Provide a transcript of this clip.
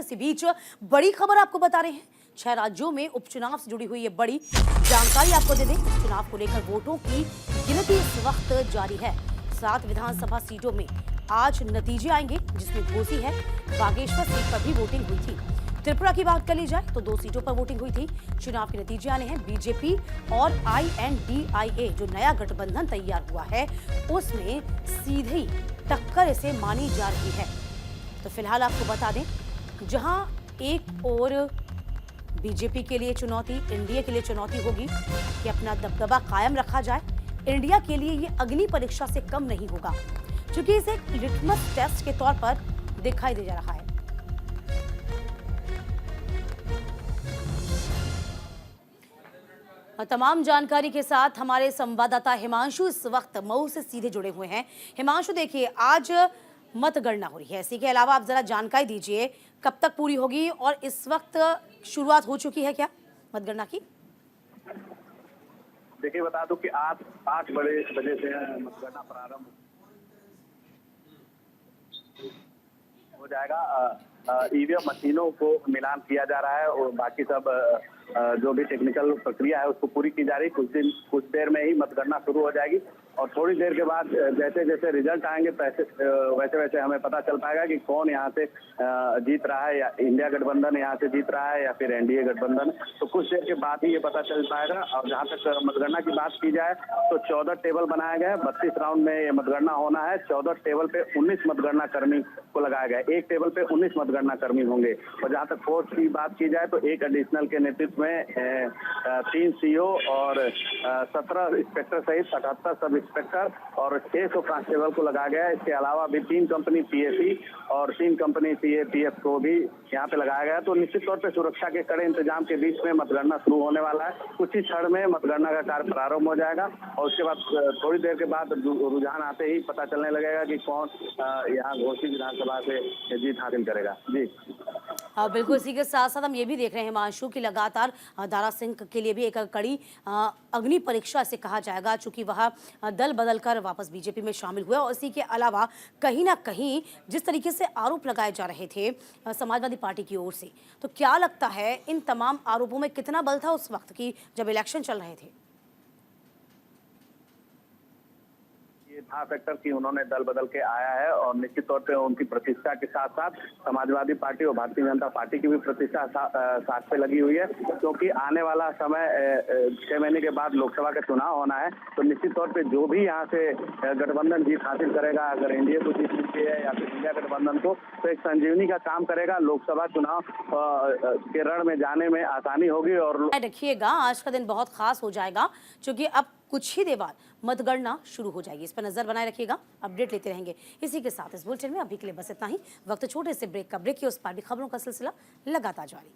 इसी बीच बड़ी खबर आपको बता रहे हैं, 6 राज्यों में उपचुनाव से जुड़ी हुई ये बड़ी जानकारी आपको दे दें। उपचुनाव को लेकर वोटों की गिनती इस वक्त जारी है। 7 विधानसभा सीटों में आज नतीजे आएंगे, जिसमें घोसी है, बागेश्वर सीट पर भी वोटिंग हुई थी। त्रिपुरा की बात कर ली जाए तो 2 सीटों पर वोटिंग हुई थी। चुनाव के नतीजे आने हैं। बीजेपी और INDIA जो नया गठबंधन तैयार हुआ है, उसमें सीधी टक्कर इसे मानी जा रही है। तो फिलहाल आपको बता दें, जहां एक और बीजेपी के लिए चुनौती, इंडिया के लिए चुनौती होगी कि अपना दबदबा कायम रखा जाए। इंडिया के लिए ये अग्नि परीक्षा से कम नहीं होगा, क्योंकि इसे एक लिटमस टेस्ट के तौर पर दिखाई दे जा रहा है। तमाम जानकारी के साथ हमारे संवाददाता हिमांशु इस वक्त मऊ से सीधे जुड़े हुए हैं। हिमांशु, देखिए आज मतगणना हो रही है, इसी के अलावा आप जरा जानकारी दीजिए कब तक पूरी होगी और इस वक्त शुरुआत हो चुकी है क्या मतगणना की? देखिए, बता दूं कि 8 बजे से मतगणना प्रारंभ हो जाएगा। ईवीएम मशीनों को मिलान किया जा रहा है और बाकी सब जो भी टेक्निकल प्रक्रिया है उसको पूरी की जा रही है। कुछ देर में ही मतगणना शुरू हो जाएगी और थोड़ी देर के बाद जैसे जैसे रिजल्ट आएंगे वैसे वैसे हमें पता चल पाएगा कि कौन यहाँ से जीत रहा है, या इंडिया गठबंधन यहाँ से जीत रहा है या फिर एनडीए गठबंधन। तो कुछ देर के बाद ही ये पता चल पाएगा। और जहाँ तक मतगणना की बात की जाए तो 14 टेबल बनाए गए, 32 राउंड में ये मतगणना होना है। 14 टेबल पे 19 मतगणना कर्मी को लगाया गया, एक टेबल पे 19 मतगणना कर्मी होंगे। और जहाँ तक फोर्स की बात की जाए तो एक एडिशनल के नेतृत्व में 3 CO और 17 इंस्पेक्टर सहित 78 सब इंस्पेक्टर और 600 कांस्टेबल को लगाया गया है। इसके अलावा भी 3 कंपनी PSE और 3 कंपनी CAPF को भी यहाँ पे लगाया गया है। तो निश्चित तौर पे सुरक्षा के कड़े इंतजाम के बीच में मतगणना शुरू होने वाला है। कुछ ही क्षण में मतगणना का कार्य प्रारंभ हो जाएगा और उसके बाद थोड़ी देर के बाद रुझान आते ही पता चलने लगेगा कि कौन यहाँ घोसी विधानसभा से जीत हासिल करेगा। जी हाँ, बिल्कुल। इसी के साथ साथ हम ये भी देख रहे हैं हिमांशु की लगातार दारा सिंह के लिए भी एक कड़ी अग्नि परीक्षा से कहा जाएगा, चूंकि वह दल बदल कर वापस बीजेपी में शामिल हुए। और इसी के अलावा कहीं ना कहीं जिस तरीके से आरोप लगाए जा रहे थे समाजवादी पार्टी की ओर से, तो क्या लगता है इन तमाम आरोपों में कितना बल था उस वक्त की जब इलेक्शन चल रहे थे? था फैक्टर की उन्होंने दल बदल के आया है और निश्चित तौर पे उनकी प्रतिष्ठा के साथ साथ समाजवादी पार्टी और भारतीय जनता पार्टी की भी प्रतिष्ठा साथ पे लगी हुई है, क्योंकि आने वाला समय 6 महीने के बाद लोकसभा का चुनाव होना है। तो निश्चित तौर पे जो भी यहाँ से गठबंधन जीत हासिल करेगा, अगर एनडीए को जीत मिलती है या फिर इंडिया गठबंधन को, तो एक संजीवनी का काम करेगा। लोकसभा चुनाव के रण में जाने में आसानी होगी। और रखिएगा, आज का दिन बहुत खास हो जाएगा, क्योंकि अब कुछ ही देर बाद मतगणना शुरू हो जाएगी। इस पर नजर बनाए रखिएगा, अपडेट लेते रहेंगे। इसी के साथ इस बुलेटिन में अभी के लिए बस इतना ही। वक्त छोटे से ब्रेक का, ब्रेक की उस पार भी खबरों का सिलसिला लगातार जारी।